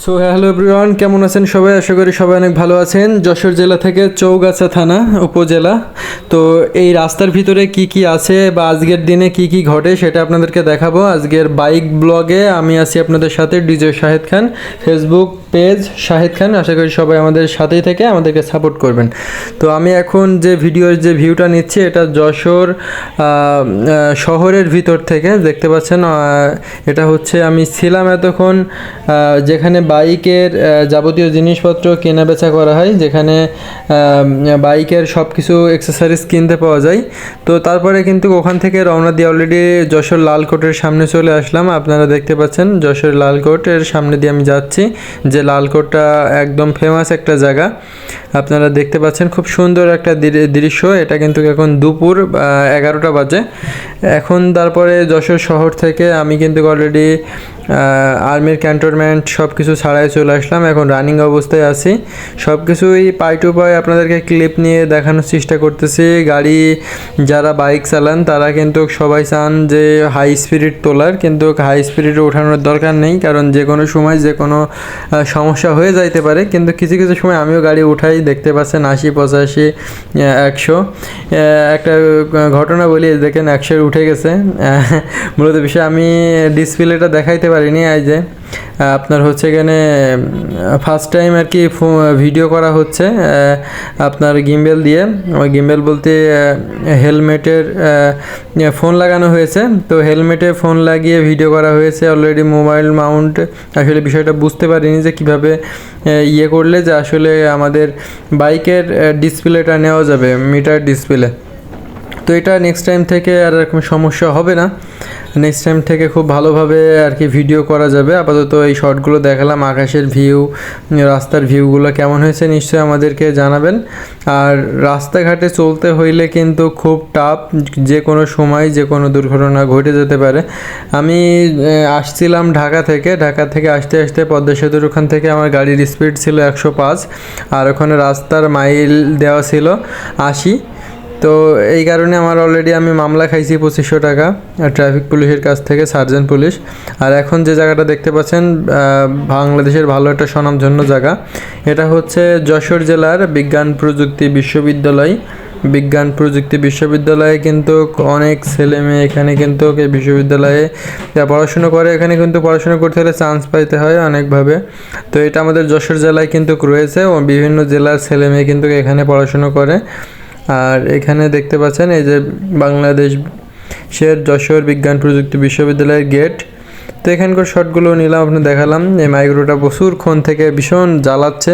So hello everyone, কেমন আছেন সবাই? আশা করি সবাই অনেক ভালো আছেন। যশোর জেলা থেকে চৌগাছা থানা উপজেলা। তো এই রাস্তার ভিতরে কি কি আছে বা আজকের দিনে কি কি ঘটে সেটা আপনাদেরকে দেখাবো আজকের বাইক ব্লগে। আমি আছি আপনাদের সাথে ডিজে শাহেদ খান, ফেসবুক পেজ শাহেদ খান। আশা করি সবাই আমাদের সাথেই থেকে আমাদেরকে সাপোর্ট করবেন। তো আমি এখন যে ভিউটা নিচ্ছি এটা যশোর শহরের ভিতর থেকে দেখতে পাচ্ছেন। এটা হচ্ছে আমি ছিলাম এতক্ষণ যেখানে বাইকের যাবতীয় জিনিসপত্র কেনা বেচা করা হয়, যেখানে বাইকের সব কিছু অ্যাক্সেসরিজ কিনতে পাওয়া যায়। তো তারপরে কিন্তু ওখান থেকে রওনা দিয়ে অলরেডি যশোর লালকোটের সামনে চলে আসলাম। আপনারা দেখতে পাচ্ছেন যশোর লালকোটের সামনে দিয়ে আমি যাচ্ছি, যে লালকোটটা একদম ফেমাস একটা জায়গা। আপনারা দেখতে পাচ্ছেন খুব সুন্দর একটা দৃশ্য। এটা কিন্তু এখন দুপুর 11টা বাজে এখন। তারপরে যশোর শহর থেকে আমি কিন্তু অলরেডি আর্মির ক্যান্টনমেন্ট সব কিছু ছাড়াই চলে আসলাম। এখন রানিং অবস্থায় আছি, সব কিছুই পাই টু পাই আপনাদেরকে ক্লিপ নিয়ে দেখানোর চেষ্টা করতেছি। গাড়ি যারা বাইক চালান তারা কিন্তু সবাই চান যে হাই স্পিড তোলার, কিন্তু হাই স্পিডে ওঠানোর দরকার নেই, কারণ যে কোনো সময় যে কোনো সমস্যা হয়ে যাইতে পারে। কিন্তু কিছু কিছু সময় আমিও গাড়ি উঠাই, দেখতে পাচ্ছেন 80, 85, 100। একটা ঘটনা বলি, দেখেন 100 উঠে গেছে। মূলত বিষয় আমি ডিসপ্লেটা দেখাইতে পারিনি। এই যে আপনার হচ্ছে এখানে ফার্স্ট টাইম আর কি ভিডিও করা হচ্ছে আপনার গিম্বেল দিয়ে। ওই গিম্বেল বলতে হেলমেটের ফোন লাগানো হয়েছে। তো হেলমেটে ফোন লাগিয়ে ভিডিও করা হয়েছে অলরেডি। মোবাইল মাউন্ট আসলে বিষয়টা বুঝতে পারিনি যে কীভাবে ইয়ে করলে যে আসলে আমাদের বাইকের ডিসপ্লেটা নেওয়া যাবে, মিটার ডিসপ্লে। তো এটা নেক্সট টাইম থেকে আর এরকম সমস্যা হবে না। নেক্সট টাইম থেকে খুব ভালোভাবে আর কি ভিডিও করা যাবে। আপাতত এই শর্টগুলো দেখালাম, আকাশের ভিউ, রাস্তার ভিউগুলো কেমন হয়েছে নিশ্চয়ই আমাদেরকে জানাবেন। আর রাস্তাঘাটে চলতে হইলে কিন্তু খুব টাফ, যে কোনো সময় যে কোনো দুর্ঘটনা ঘটে যেতে পারে। আমি আসছিলাম ঢাকা থেকে আসতে আসতে পদ্মা সেতুর ওখান থেকে আমার গাড়ির স্পিড ছিল 105, আর ওখানে রাস্তার মাইল দেওয়া ছিল 80। তো এই কারণে আমার অলরেডি আমি মামলা খাইছি 2500 টাকা ট্রাফিক পুলিশের কাছ থেকে, সার্জেন্ট পুলিশ। আর এখন যে জায়গাটা দেখতে পাচ্ছেন বাংলাদেশের ভালো একটা স্বনামধন্য জায়গা, এটা হচ্ছে যশোর জেলার বিজ্ঞান প্রযুক্তি বিশ্ববিদ্যালয়ে কিন্তু অনেক ছেলে মেয়ে এখানে কিন্তু বিশ্ববিদ্যালয়ে পড়াশুনো করে। এখানে কিন্তু পড়াশুনো করতে হলে চান্স পাইতে হয় অনেকভাবে। তো এটা আমাদের যশোর জেলায় কিন্তু রয়েছে, ও বিভিন্ন জেলার ছেলে মেয়ে কিন্তু এখানে পড়াশুনো করে। আর এখানে দেখতে পাচ্ছেন এই যে বাংলাদেশের যশোর বিজ্ঞান প্রযুক্তি বিশ্ববিদ্যালয়ের গেট। তো এখানকার শটগুলো নিলাম, আপনি দেখালাম। এই মাইক্রোটা প্রচুরক্ষণ থেকে ভীষণ জ্বালাচ্ছে।